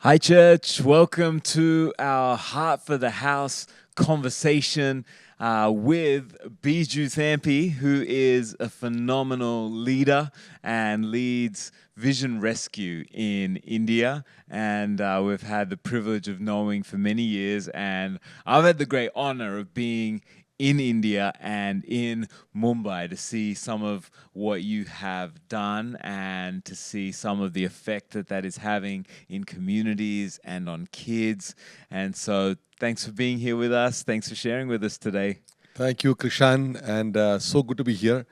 Hi, church. Welcome to our Heart for the House conversation with Biju Thampi, who is a phenomenal leader and leads Vision Rescue in India. And we've had the privilege of knowing for many years. And I've had the great honor of being in India and in Mumbai to see some of what you have done and to see some of the effect that that is having in communities and on kids. And so, thanks for being here with us. Thanks for sharing with us today. Thank you, Krishan, and so good to be here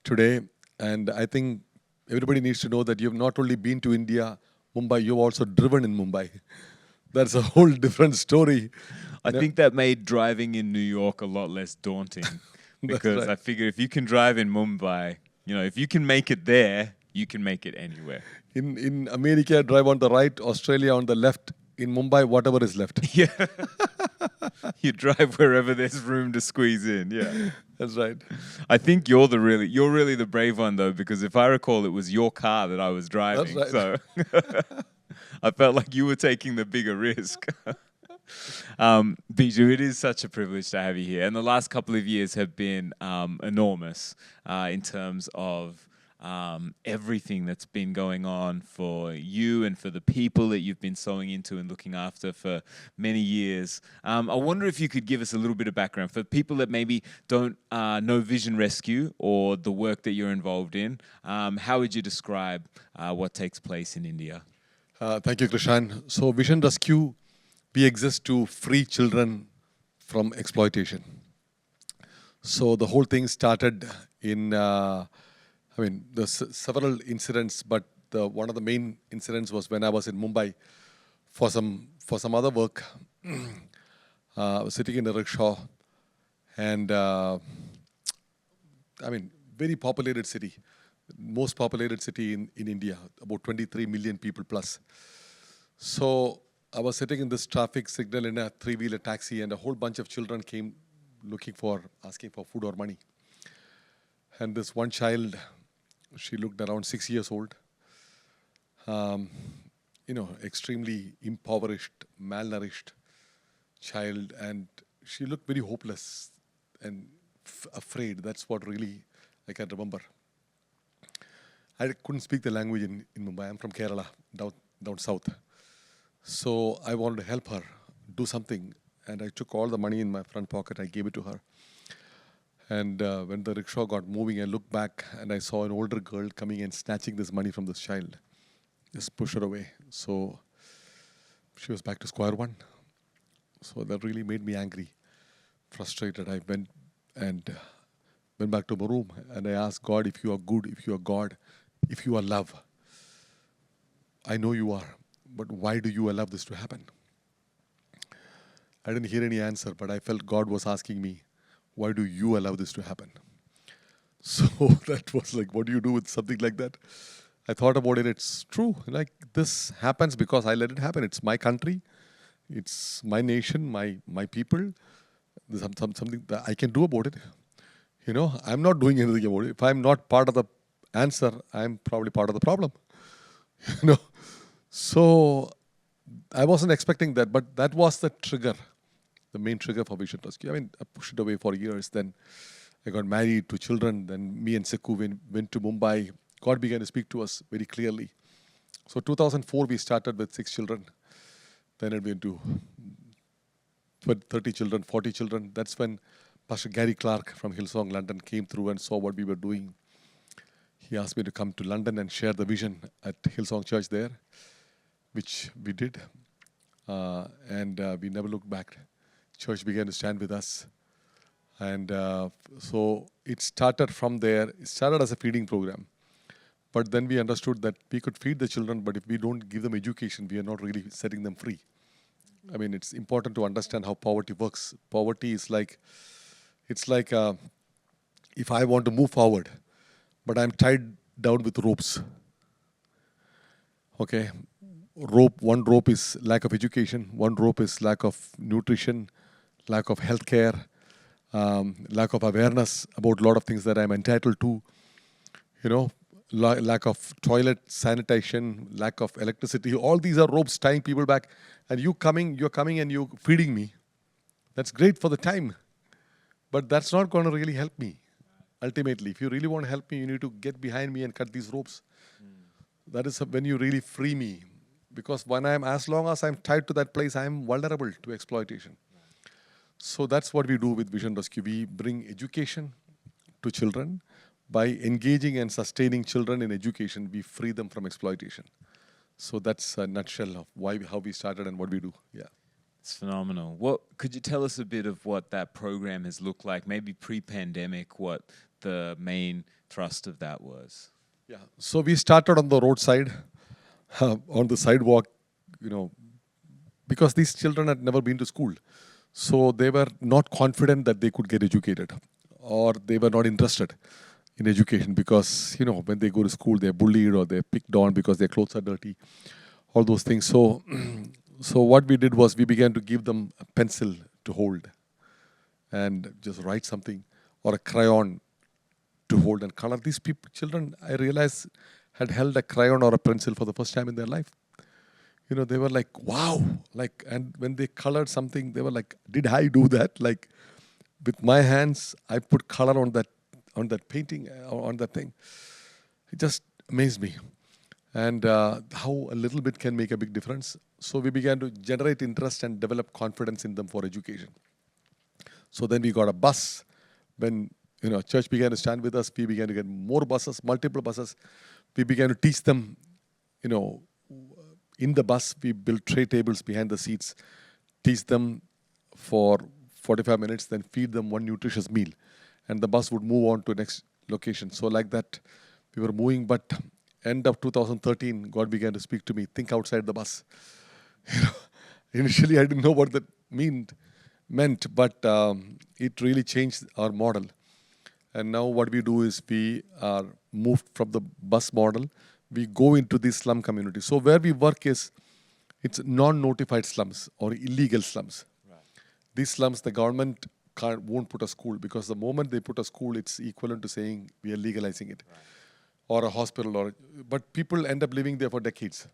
today. And I think everybody needs to know that you've not only been to India, Mumbai, you've also driven in Mumbai. That's a whole different story. I think that made driving in New York a lot less daunting That's because right. I figure if you can drive in Mumbai, if you can make it there, you can make it anywhere. In America, drive on the right, Australia on the left. In Mumbai, whatever is left. Yeah. You drive wherever there's room to squeeze in. Yeah. That's right. I think you're really the brave one though, because if I recall, it was your car that I was That's driving, right. so I felt like you were taking the bigger risk. Biju, it is such a privilege to have you here, and the last couple of years have been enormous in terms of everything that's been going on for you and for the people that you've been sowing into and looking after for many years. I wonder if you could give us a little bit of background for people that maybe don't know Vision Rescue or the work that you're involved in. How would you describe what takes place in India? Thank you, Krishan. So, Vision Rescue, we exist to free children from exploitation. So the whole thing started in, there's several incidents, but one of the main incidents was when I was in Mumbai for some other work. I was sitting in a rickshaw, and very populated city, most populated city in India, about 23 million people plus. So I was sitting in this traffic signal in a three-wheeler taxi, and a whole bunch of children came asking for food or money. And this one child, she looked around 6 years old, extremely impoverished, malnourished child, and she looked very hopeless and afraid. That's what really I can remember. I couldn't speak the language in Mumbai. I'm from Kerala, down south. So I wanted to help her do something, and I took all the money in my front pocket. I gave it to her. And when the rickshaw got moving, I looked back and I saw an older girl coming and snatching this money from this child. Just push her away. So she was back to square one. So that really made me angry, frustrated. I went back to my room and I asked God, if you are good, if you are God, if you are love, I know you are, but why do you allow this to happen? I didn't hear any answer, but I felt God was asking me, why do you allow this to happen? So that was like, what do you do with something like that? I thought about it. It's true. Like, this happens because I let it happen. It's my country. It's my nation, my people. There's something that I can do about it. I'm not doing anything about it. If I'm not part of the answer, I'm probably part of the problem. you know. So I wasn't expecting that, but that was the trigger, the main trigger for Vision Rescue. I pushed it away for years. Then I got married to children. Then me and Seku went to Mumbai. God began to speak to us very clearly. So 2004, we started with 6 children. Then it went to 30 children, 40 children. That's when Pastor Gary Clark from Hillsong London came through and saw what we were doing. He asked me to come to London and share the vision at Hillsong Church there, which we did. And we never looked back. Church began to stand with us. And so it started from there. It started as a feeding program. But then we understood that we could feed the children, but if we don't give them education, we are not really setting them free. It's important to understand how poverty works. Poverty is like, it's like if I want to move forward, but I'm tied down with ropes. Okay, one rope is lack of education, one rope is lack of nutrition, lack of healthcare, lack of awareness about a lot of things that I'm entitled to. lack of toilet sanitation, lack of electricity. All these are ropes tying people back. And you're coming and you're feeding me. That's great for the time, but that's not going to really help me. Ultimately, if you really want to help me, you need to get behind me and cut these ropes. That is when you really free me. Because as long as I'm tied to that place, I'm vulnerable to exploitation. So that's what we do with Vision Rescue. We bring education to children. By engaging and sustaining children in education, we free them from exploitation. So that's a nutshell of how we started and what we do. Yeah. It's phenomenal. What could you tell us a bit of what that program has looked like, maybe pre-pandemic, what the main thrust of that was? Yeah. So we started on the roadside, on the sidewalk, because these children had never been to school. So they were not confident that they could get educated, or they were not interested in education because, when they go to school, they're bullied or they're picked on because their clothes are dirty, all those things. So, so what we did was we began to give them a pencil to hold and just write something, or a crayon to hold and color. These children, I realized, had held a crayon or a pencil for the first time in their life. They were like, wow. And when they colored something, they were like, did I do that? Like, with my hands, I put color on that painting, on that thing. It just amazed me. And how a little bit can make a big difference. So we began to generate interest and develop confidence in them for education. So then we got a bus. When church began to stand with us, we began to get more buses, multiple buses. We began to teach them, in the bus, we built tray tables behind the seats, teach them for 45 minutes, then feed them one nutritious meal. And the bus would move on to next location. So like that, we were moving. But end of 2013, God began to speak to me, think outside the bus. Initially, I didn't know what that meant, but it really changed our model. And now what we do is we are moved from the bus model. We go into these slum communities. So where we work it's non-notified slums or illegal slums. Right. These slums, the government won't put a school, because the moment they put a school, it's equivalent to saying we are legalizing it. Right. Or a hospital. But people end up living there for decades.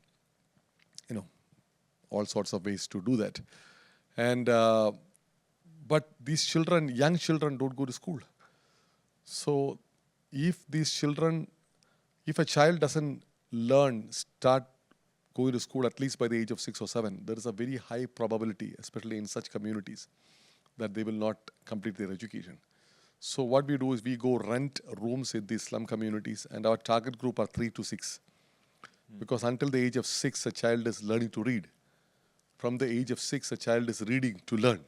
All sorts of ways to do that. And but these children, young children, don't go to school. So if a child doesn't start going to school at least by the age of 6 or 7, there is a very high probability, especially in such communities, that they will not complete their education. So what we do is we go rent rooms in these slum communities, and our target group are 3 to 6. Because until the age of 6, a child is learning to read. From the age of 6, a child is reading to learn.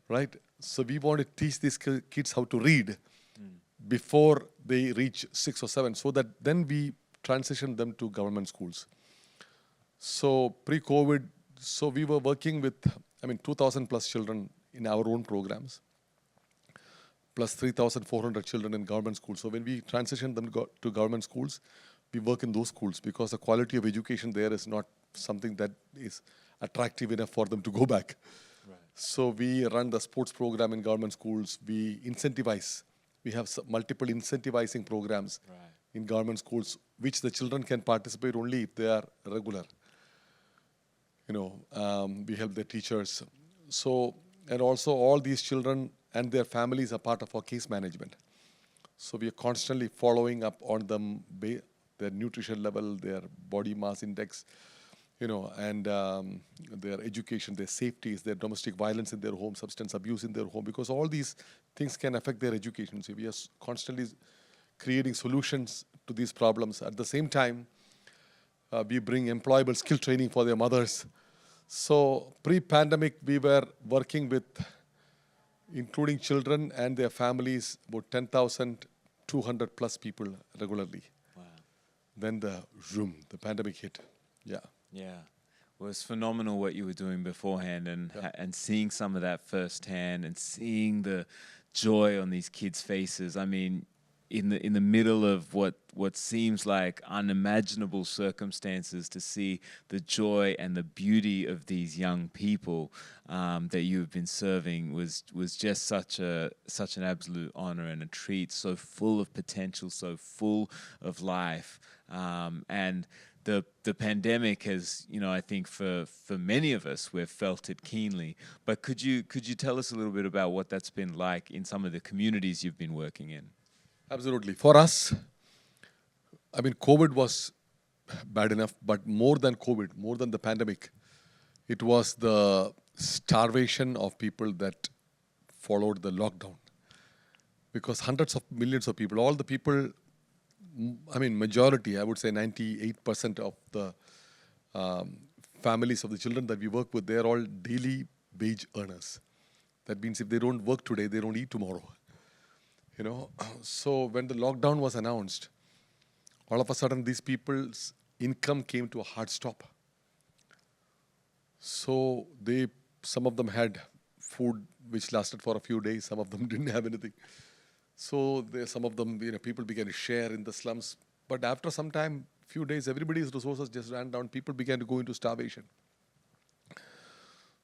Right? So we want to teach these kids how to read before they reach 6 or 7, so that then we transition them to government schools. So pre-COVID, we were working with, 2,000 plus children in our own programs, plus 3,400 children in government schools. So when we transition them to government schools, we work in those schools, because the quality of education there is not something that is attractive enough for them to go back. Right. So we run the sports program in government schools. We incentivize. We have multiple incentivizing programs in government schools, which the children can participate only if they are regular. We help their teachers. So, and also all these children and their families are part of our case management. So we are constantly following up on them, their nutrition level, their body mass index, and their education, their safeties, their domestic violence in their home, substance abuse in their home, because all these things can affect their education. So we are constantly creating solutions to these problems. At the same time, we bring employable skill training for their mothers. So pre-pandemic, we were working with, including children and their families, about 10,200 plus people regularly. Wow. Then the pandemic hit. Yeah. Yeah. Well, it's phenomenal what you were doing beforehand, and seeing some of that firsthand, and seeing the joy on these kids' faces. in the middle of what seems like unimaginable circumstances, to see the joy and the beauty of these young people that you have been serving was just such an absolute honor and a treat. So full of potential, so full of life, and the pandemic has, I think for many of us, we've felt it keenly. But could you tell us a little bit about what that's been like in some of the communities you've been working in? Absolutely. For us, I mean, COVID was bad enough, but more than COVID, more than the pandemic, it was the starvation of people that followed the lockdown. Because hundreds of millions of people, all the people, I mean, majority, I would say 98% of the families of the children that we work with, they are all daily wage earners. That means if they don't work today, they don't eat tomorrow. So when the lockdown was announced, all of a sudden these people's income came to a hard stop. So some of them had food which lasted for a few days, some of them didn't have anything. So some of them, people began to share in the slums. But after some time, few days, everybody's resources just ran down. People began to go into starvation.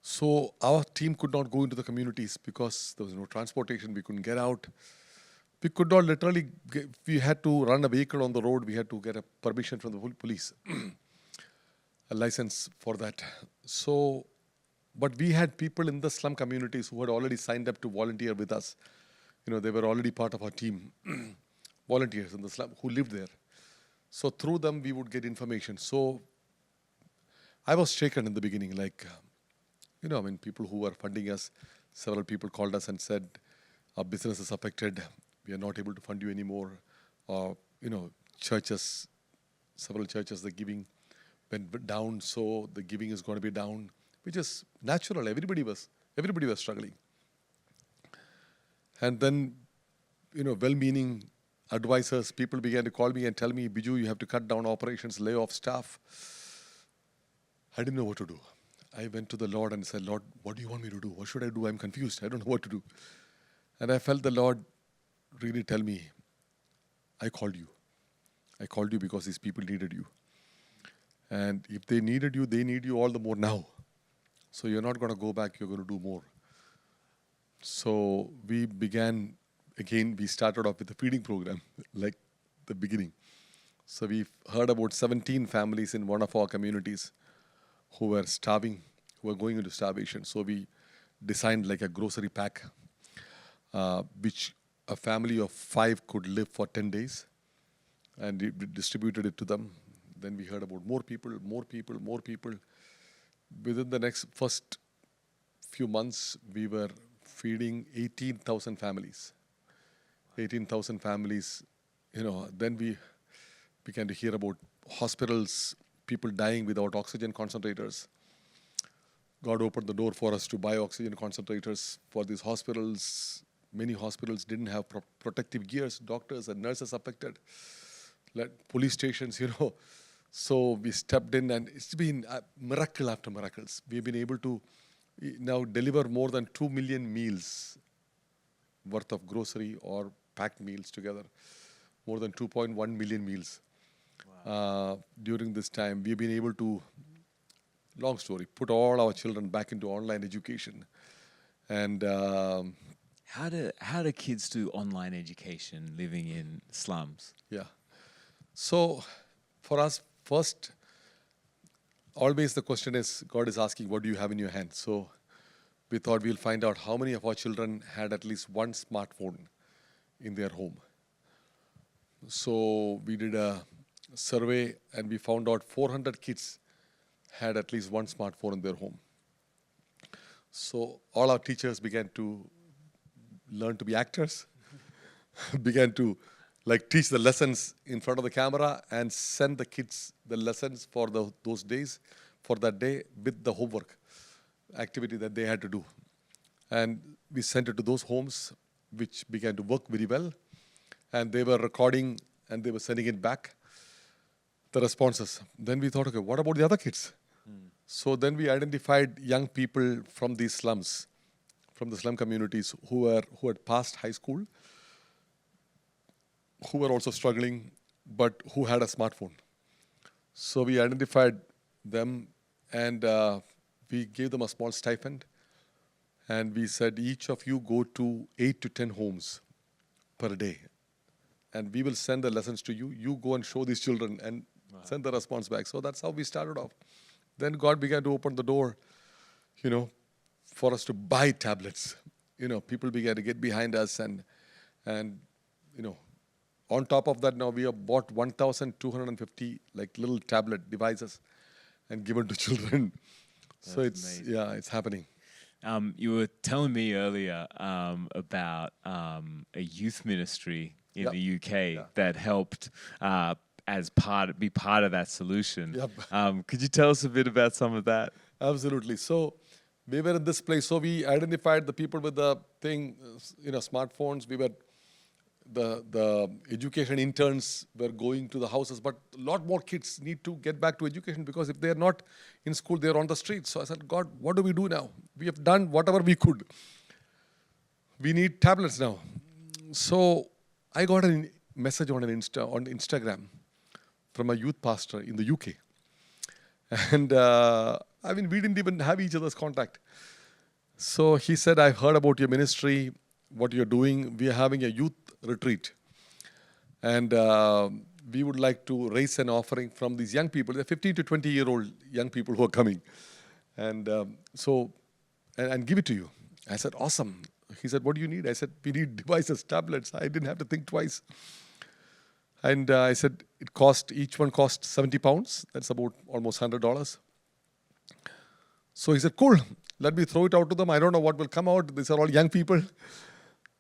So our team could not go into the communities because there was no transportation. We couldn't get out. We could not literally, we had to run a vehicle on the road. We had to get a permission from the police, a license for that. So, but we had people in the slum communities who had already signed up to volunteer with us. They were already part of our team, volunteers in the slum who lived there. So through them, we would get information. So I was shaken in the beginning, people who were funding us, several people called us and said, our business is affected. We are not able to fund you anymore. Or, churches, several churches, the giving went down, so the giving is going to be down, which is natural. Everybody was struggling. And then, well-meaning advisors, people began to call me and tell me, Biju, you have to cut down operations, lay off staff. I didn't know what to do. I went to the Lord and said, Lord, what do you want me to do? What should I do? I'm confused. I don't know what to do. And I felt the Lord really tell me, I called you. I called you because these people needed you. And if they needed you, they need you all the more now. So you're not going to go back, you're going to do more. So we began, again, we started off with a feeding program, like the beginning. So we heard about 17 families in one of our communities who were starving, who were going into starvation. So we designed like a grocery pack, which a family of 5 could live for 10 days. And we distributed it to them. Then we heard about more people. Within the first few months, we were feeding 18,000 families. 18,000 families, then we began to hear about hospitals, people dying without oxygen concentrators. God opened the door for us to buy oxygen concentrators for these hospitals. Many hospitals didn't have protective gears, doctors and nurses affected. Police stations, So we stepped in, and it's been a miracle after miracles. We've been able to now deliver more than 2 million meals worth of grocery or packed meals together. More than 2.1 million meals. Wow. During this time. We've been able to, long story, put all our children back into online education. And how do kids do online education living in slums? Yeah. So for us, first, always the question is, God is asking, what do you have in your hand? So we thought we'll find out how many of our children had at least one smartphone in their home. So we did a survey, and we found out 400 kids had at least one smartphone in their home. So all our teachers began to learn to be actors, began to teach the lessons in front of the camera and send the kids the lessons for those days, for that day, with the homework activity that they had to do. And we sent it to those homes, which began to work very well. And they were recording and they were sending it back, the responses. Then we thought, okay, what about the other kids? So then we identified young people from these slums, from the slum communities who had passed high school, who were also struggling, but who had a smartphone. So we identified them, and we gave them a small stipend, and we said, each of you go to 8 to 10 homes per day, and we will send the lessons to you. You go and show these children and send the response back. So that's how we started off. Then God began to open the door, for us to buy tablets. People began to get behind us, and on top of that, now we have bought 1,250 like little tablet devices and given to children. So That's amazing. it's happening. You were telling me earlier about a youth ministry in Yep. the UK Yeah. that helped be part of that solution. Yep. Could you tell us a bit about some of that? Absolutely. So we were in this place. So we identified the people with the thing, smartphones. We were the education interns were going to the houses, but a lot more kids need to get back to education, because if they are not in school, they are on the streets. So I said, God, what do we do now? We have done whatever we could. We need tablets now. So I got a message on Instagram from a youth pastor in the UK. And we didn't even have each other's contact. So he said, I heard about your ministry, what you're doing. We are having a youth retreat. And we would like to raise an offering from these young people. They're 15 to 20-year-old young people who are coming. And and give it to you. I said, awesome. He said, what do you need? I said, we need devices, tablets. I didn't have to think twice. And I said, each one cost 70 pounds. That's about almost $100. So he said, cool, let me throw it out to them. I don't know what will come out. These are all young people.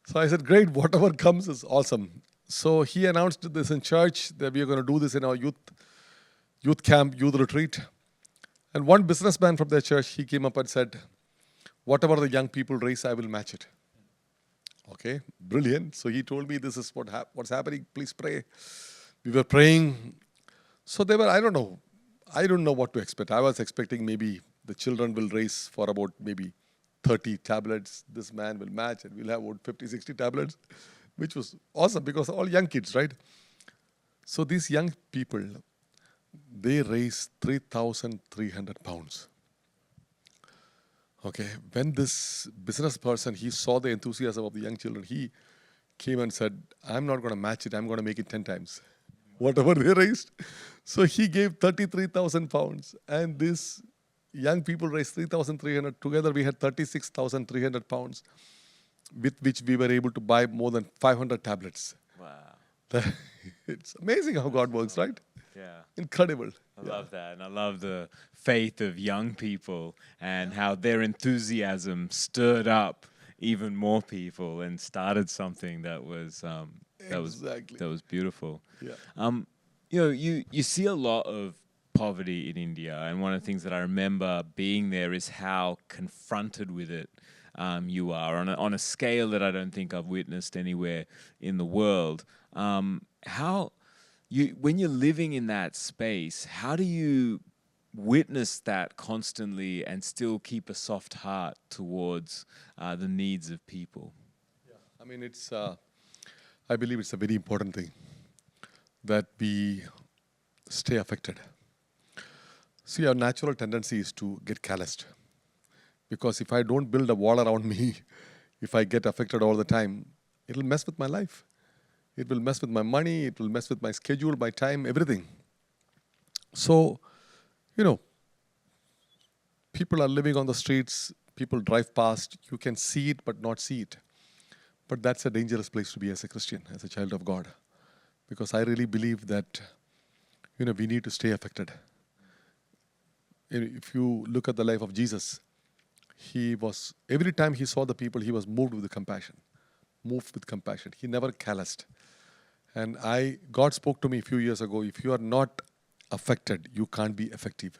So I said, great, whatever comes is awesome. So he announced this in church that we are going to do this in our youth camp, youth retreat. And one businessman from their church, he came up and said, whatever the young people raise, I will match it. Okay, brilliant. So he told me, this is what's happening. Please pray. We were praying. So they were, I don't know what to expect. I was expecting maybe the children will raise for about maybe 30 tablets. This man will match, and we'll have about 50, 60 tablets, which was awesome because all young kids, right? So these young people, they raised 3,300 pounds. Okay, when this business person, he saw the enthusiasm of the young children, he came and said, I'm not going to match it, I'm going to make it 10 times. Whatever they raised. So he gave 33,000 pounds, and these young people raised 3,300. Together we had 36,300 pounds, with which we were able to buy more than 500 tablets. Wow. It's amazing how God works, right? Yeah. Incredible. I love that. And I love the faith of young people and how their enthusiasm stirred up even more people and started something that was Exactly. that was beautiful. Yeah. You see a lot of poverty in India, and one of the things that I remember being there is how confronted with it you are on a scale that I don't think I've witnessed anywhere in the world. When you're living in that space, how do you witness that constantly and still keep a soft heart towards the needs of people? Yeah. I believe it's a very important thing that we stay affected. See, our natural tendency is to get calloused. Because if I don't build a wall around me, if I get affected all the time, it'll mess with my life. It will mess with my money, it will mess with my schedule, my time, everything. So, people are living on the streets, people drive past, you can see it but not see it. But that's a dangerous place to be as a Christian, as a child of God. Because I really believe that, we need to stay affected. If you look at the life of Jesus, every time he saw the people, he was moved with compassion. He never calloused. And God spoke to me a few years ago, if you are not affected, you can't be effective.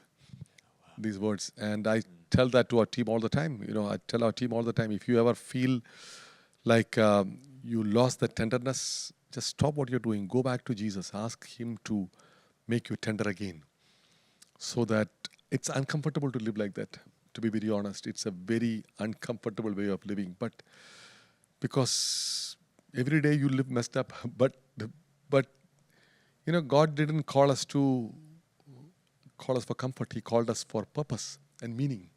These words. And I tell that to our team all the time. I tell our team all the time, if you ever feel like you lost that tenderness, just stop what you're doing. Go back to Jesus. Ask him to make you tender again. So that it's uncomfortable to live like that. To be very honest, it's a very uncomfortable way of living. But because every day you live messed up, but But God didn't call us for comfort. He called us for purpose and meaning,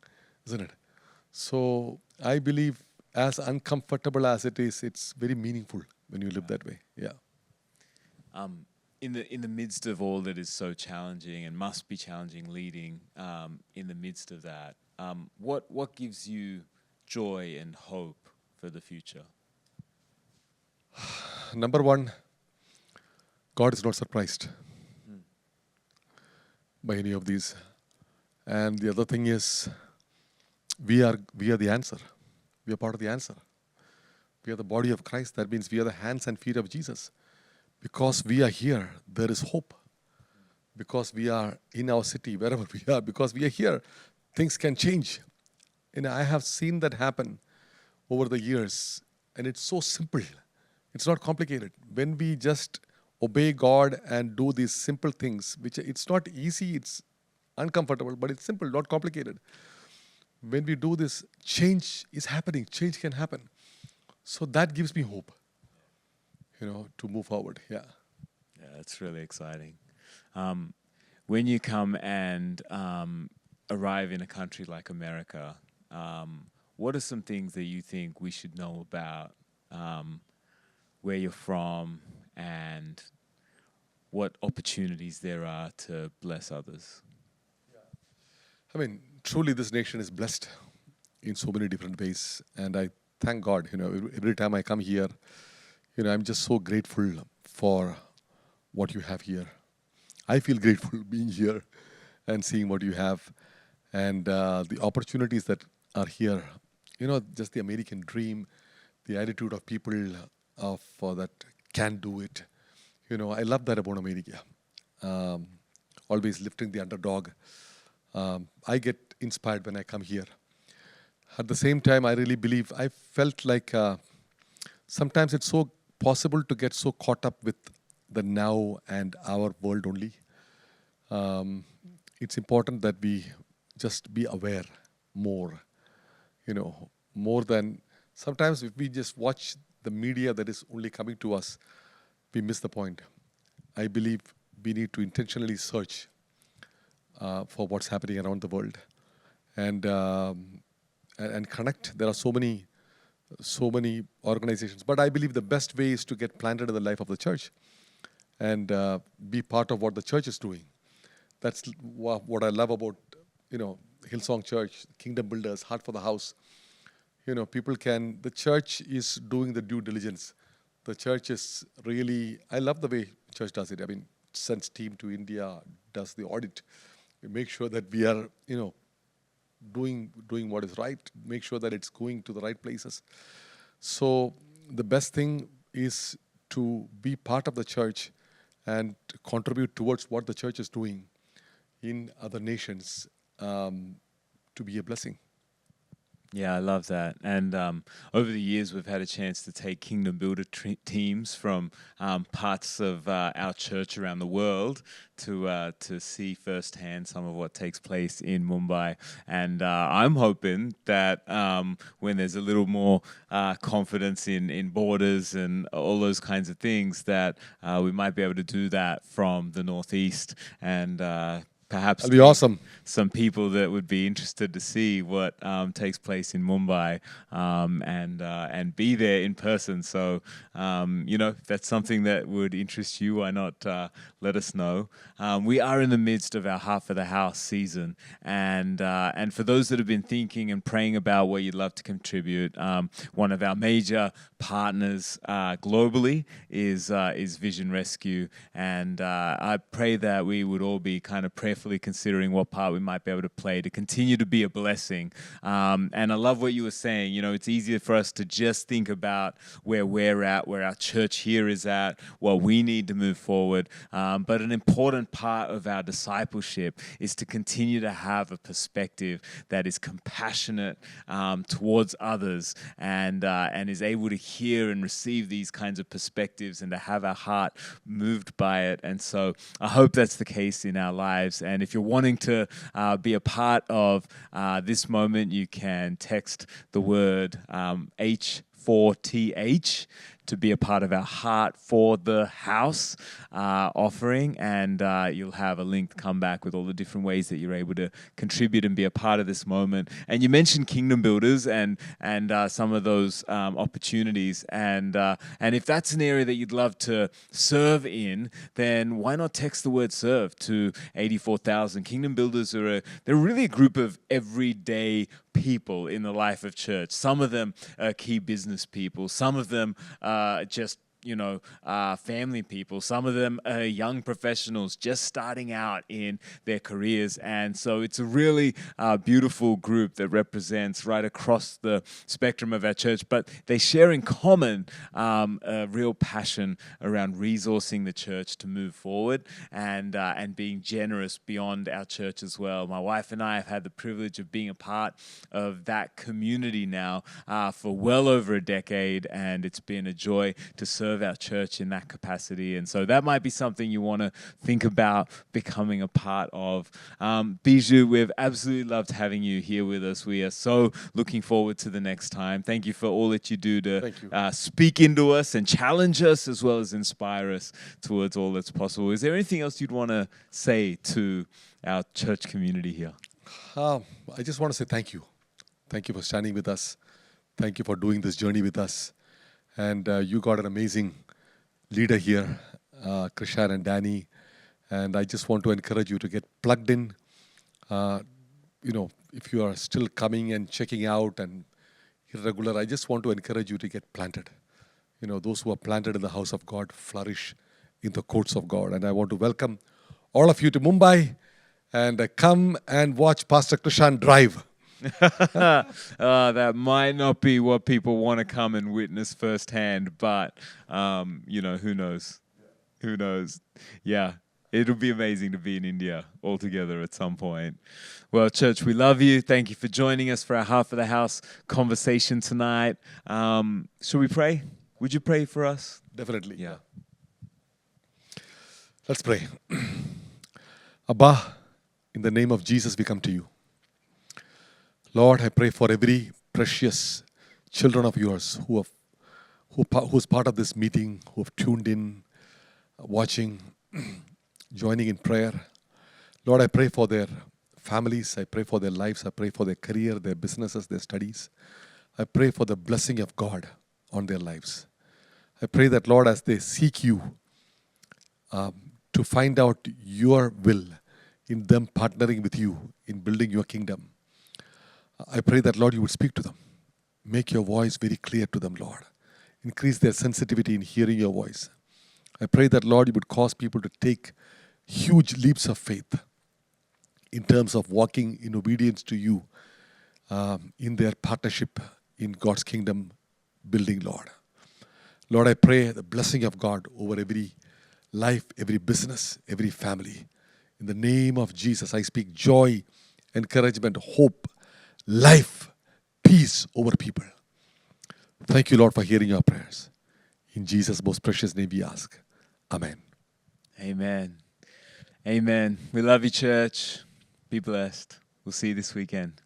isn't it? So I believe, as uncomfortable as it is, it's very meaningful when you live that way. Yeah. In the midst of all that is so challenging and must be challenging, leading in the midst of that, what gives you joy and hope for the future? Number one, God is not surprised by any of these. And the other thing is, we are the answer. We are part of the answer. We are the body of Christ. That means we are the hands and feet of Jesus. Because we are here, there is hope. Because we are in our city, wherever we are, because we are here, things can change. I have seen that happen over the years, and it's so simple. It's not complicated. When we just obey God and do these simple things, which it's not easy, it's uncomfortable, but it's simple, not complicated. When we do this, change is happening. Change can happen. So that gives me hope, to move forward. Yeah. Yeah, that's really exciting. When you come and arrive in a country like America, what are some things that you think we should know about where you're from and what opportunities there are to bless others? Truly this nation is blessed in so many different ways. And I thank God, every time I come here, I'm just so grateful for what you have here. I feel grateful being here and seeing what you have and the opportunities that are here. Just the American dream, the attitude of people that can do it. I love that about America. Always lifting the underdog. I get inspired when I come here. At the same time, I really believe, I felt like sometimes it's so possible to get so caught up with the now and our world only. It's important that we just be aware more, more than sometimes if we just watch the media that is only coming to us, we miss the point. I believe we need to intentionally search for what's happening around the world and connect. There are so many organizations, but I believe the best way is to get planted in the life of the church and be part of what the church is doing. That's what I love about Hillsong Church, Kingdom Builders, Heart for the House. The church is doing the due diligence. The church is really, I love the way church does it. Sends team to India, does the audit. We make sure that we are, doing what is right, make sure that it's going to the right places. So the best thing is to be part of the church and contribute towards what the church is doing in other nations to be a blessing. Yeah, I love that. And over the years, we've had a chance to take Kingdom Builder teams from parts of our church around the world to see firsthand some of what takes place in Mumbai. And I'm hoping that when there's a little more confidence in borders and all those kinds of things, that we might be able to do that from the Northeast and perhaps that'll be awesome. Some people that would be interested to see what takes place in Mumbai and be there in person. So, if that's something that would interest you, why not let us know? We are in the midst of our Heart for the House season. And for those that have been thinking and praying about where you'd love to contribute, one of our major partners globally is Vision Rescue. And I pray that we would all be kind of prayerfully considering what part we might be able to play to continue to be a blessing. And I love what you were saying. It's easier for us to just think about where we're at, where our church here is at, what we need to move forward. But an important part of our discipleship is to continue to have a perspective that is compassionate towards others and is able to hear and receive these kinds of perspectives and to have our heart moved by it. And so I hope that's the case in our lives. And if you're wanting to be a part of this moment, you can text the word H H4TH to be a part of our Heart for the House offering, and you'll have a link come back with all the different ways that you're able to contribute and be a part of this moment. And you mentioned Kingdom Builders and some of those opportunities, and if that's an area that you'd love to serve in, then why not text the word serve to 84,000. Kingdom Builders they're really a group of everyday people in the life of church. Some of them are key business people. Some of them just family people. Some of them are young professionals just starting out in their careers. And so it's a really beautiful group that represents right across the spectrum of our church, but they share in common a real passion around resourcing the church to move forward and being generous beyond our church as well. My wife and I have had the privilege of being a part of that community now for well over a decade, and it's been a joy to serve our church in that capacity. And so that might be something you want to think about becoming a part of. Bijou, we've absolutely loved having you here with us. We are so looking forward to the next time. Thank you for all that you do to speak into us and challenge us as well as inspire us towards all that's possible. Is there anything else you'd want to say to our church community here? I just want to say thank you. Thank you for standing with us. Thank you for doing this journey with us. And you got an amazing leader here, Krishan and Danny. And I just want to encourage you to get plugged in. If you are still coming and checking out and irregular, I just want to encourage you to get planted. Those who are planted in the house of God flourish in the courts of God. And I want to welcome all of you to Mumbai and come and watch Pastor Krishan drive. That might not be what people want to come and witness firsthand, but who knows? Who knows? Yeah, it'll be amazing to be in India all together at some point. Well, church, we love you. Thank you for joining us for our Heart for the House conversation tonight. Should we pray? Would you pray for us? Definitely. Yeah. Let's pray. Abba, in the name of Jesus, we come to you. Lord, I pray for every precious children of yours who's part of this meeting, who have tuned in, watching, joining in prayer. Lord, I pray for their families. I pray for their lives. I pray for their career, their businesses, their studies. I pray for the blessing of God on their lives. I pray that, Lord, as they seek you to find out your will in them partnering with you in building your kingdom, I pray that, Lord, you would speak to them. Make your voice very clear to them, Lord. Increase their sensitivity in hearing your voice. I pray that, Lord, you would cause people to take huge leaps of faith in terms of walking in obedience to you in their partnership in God's kingdom building, Lord. Lord, I pray the blessing of God over every life, every business, every family. In the name of Jesus, I speak joy, encouragement, hope, life, peace over people. Thank you, Lord, for hearing our prayers. In Jesus' most precious name we ask. Amen. Amen. Amen. We love you, church. Be blessed. We'll see you this weekend.